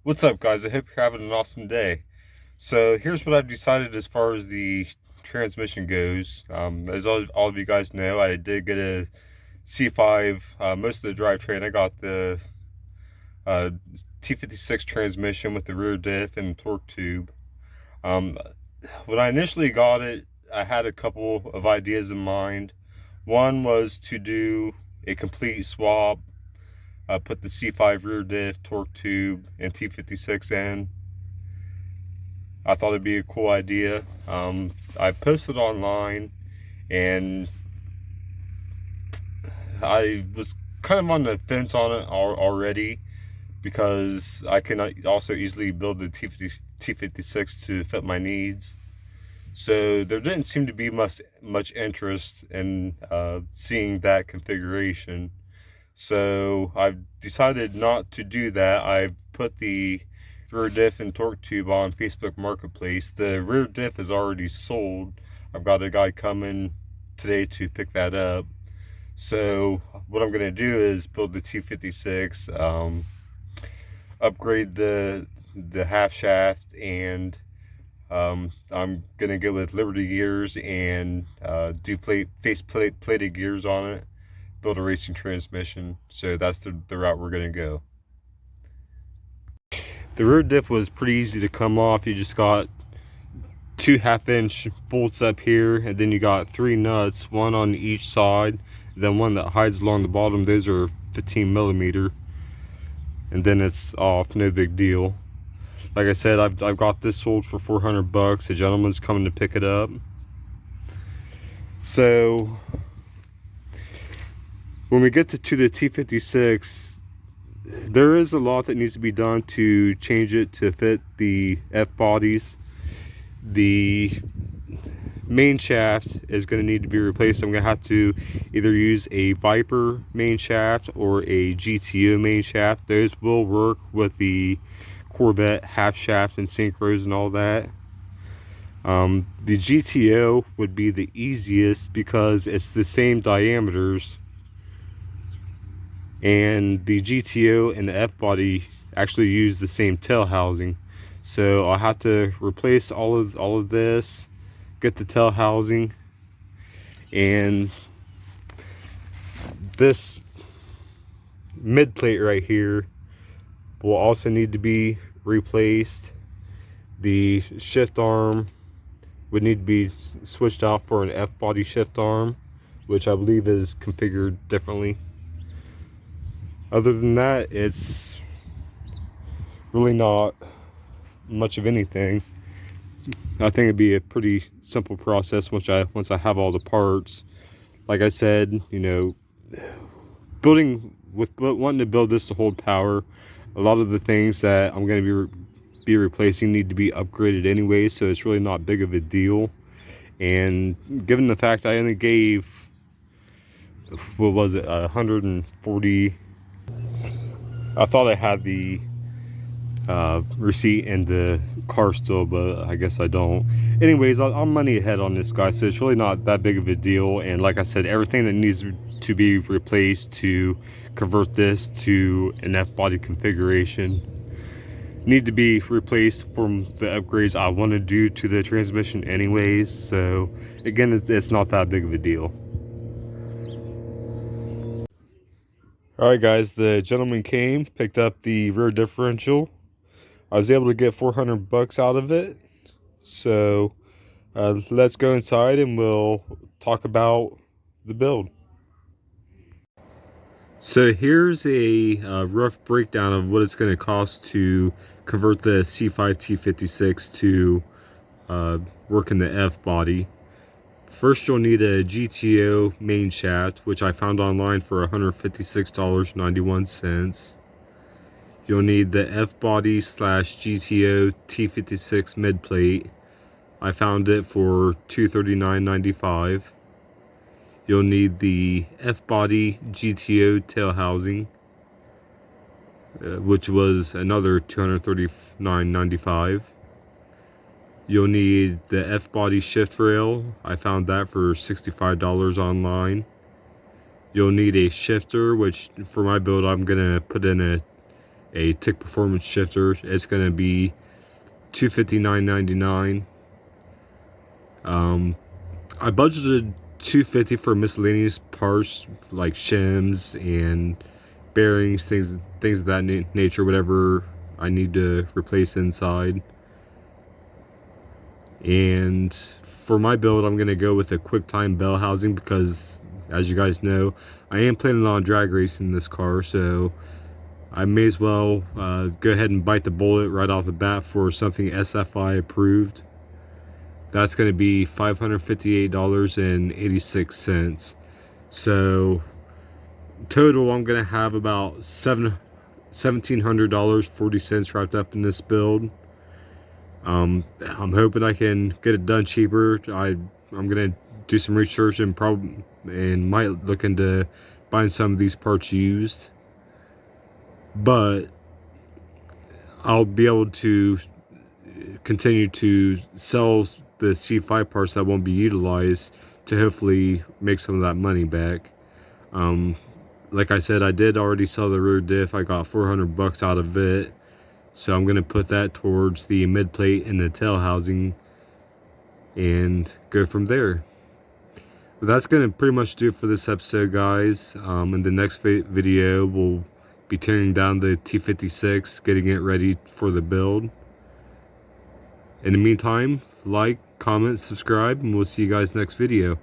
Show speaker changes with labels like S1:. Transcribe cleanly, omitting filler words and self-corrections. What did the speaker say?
S1: What's up, guys? I hope you're having an awesome day. So here's what I've decided as far as the transmission goes. As all of you guys know, I did get a C5. Most of the drivetrain, I got the uh, T56 transmission with the rear diff and torque tube. Um, when I initially got it, I had a couple of ideas in mind. One was to do a complete swap, put the C5 rear diff, torque tube, and T56 in. I thought it'd be a cool idea. I posted online, and I was kind of on the fence on it already because I can also easily build the T56 to fit my needs. So there didn't seem to be much interest in seeing that configuration. So I've decided not to do that. I've put the rear diff and torque tube on Facebook Marketplace. The rear diff is already sold. I've got a guy coming today to pick that up. So what I'm gonna do is build the T56, upgrade the half shaft, and I'm gonna go with Liberty gears and do plated gears on it, build a racing transmission. So that's the route we're gonna go. The rear diff was pretty easy to come off. You just got two 1/2-inch bolts up here, and then you got three nuts, one on each side, then one that hides along the bottom. Those are 15mm, and then it's off. No big deal. Like I said, I've got this sold for $400. A gentleman's coming to pick it up. So when we get to the T56, there is a lot that needs to be done to change it to fit the F bodies. The main shaft is going to need to be replaced. I'm going to have to either use a Viper main shaft or a GTO main shaft. Those will work with the Corvette half shaft and synchros and all that. The GTO would be the easiest because it's the same diameters, and the GTO and the F body actually use the same tail housing. So I'll have to replace all of this, get the tail housing, and this mid plate right here will also need to be replaced. The shift arm would need to be switched out for an F body shift arm, which I believe is configured differently. Other than that, it's really not much of anything. I think it'd be a pretty simple process once I have all the parts. Like I said, you know, wanting to build this to hold power, a lot of the things that I'm going to be replacing need to be upgraded anyway, so it's really not big of a deal. And given the fact I only gave, what was it, 140, I thought I had the receipt in the car still, but I guess I don't. Anyways, I'm money ahead on this guy, so it's really not that big of a deal. And like I said, everything that needs to be replaced to convert this to an F body configuration need to be replaced from the upgrades I want to do to the transmission anyways. So again, it's not that big of a deal. All right, guys, the gentleman came, picked up the rear differential. I was able to get $400 out of it. So let's go inside and we'll talk about the build. So here's a rough breakdown of what it's going to cost to convert the C5 T56 to work in the F body. First, you'll need a GTO main shaft, which I found online for $156.91. You'll need the F body / GTO T56 mid plate. I found it for $239.95. You'll need the F body GTO tail housing, which was another $239.95. You'll need the F body shift rail. I found that for $65 online. You'll need a shifter, which for my build I'm gonna put in a a tick performance shifter. It's going to be $259.99. I budgeted $250 for miscellaneous parts like shims and bearings, things of that nature, whatever I need to replace inside. And for my build, I'm going to go with a QuickTime bell housing because, as you guys know, I am planning on drag racing this car, so I may as well go ahead and bite the bullet right off the bat for something SFI approved. That's going to be $558.86. So total, I'm going to have about $1,700.40 wrapped up in this build. I'm hoping I can get it done cheaper. I'm going to do some research and might look into buying some of these parts used. But I'll be able to continue to sell the C5 parts that won't be utilized to hopefully make some of that money back. Like I said, I did already sell the rear diff. I got $400 out of it, so I'm gonna put that towards the mid plate and the tail housing and go from there. But that's gonna pretty much do it for this episode, guys. In the next video, we'll be tearing down the T56, getting it ready for the build. In the meantime, like, comment, subscribe, and we'll see you guys next video.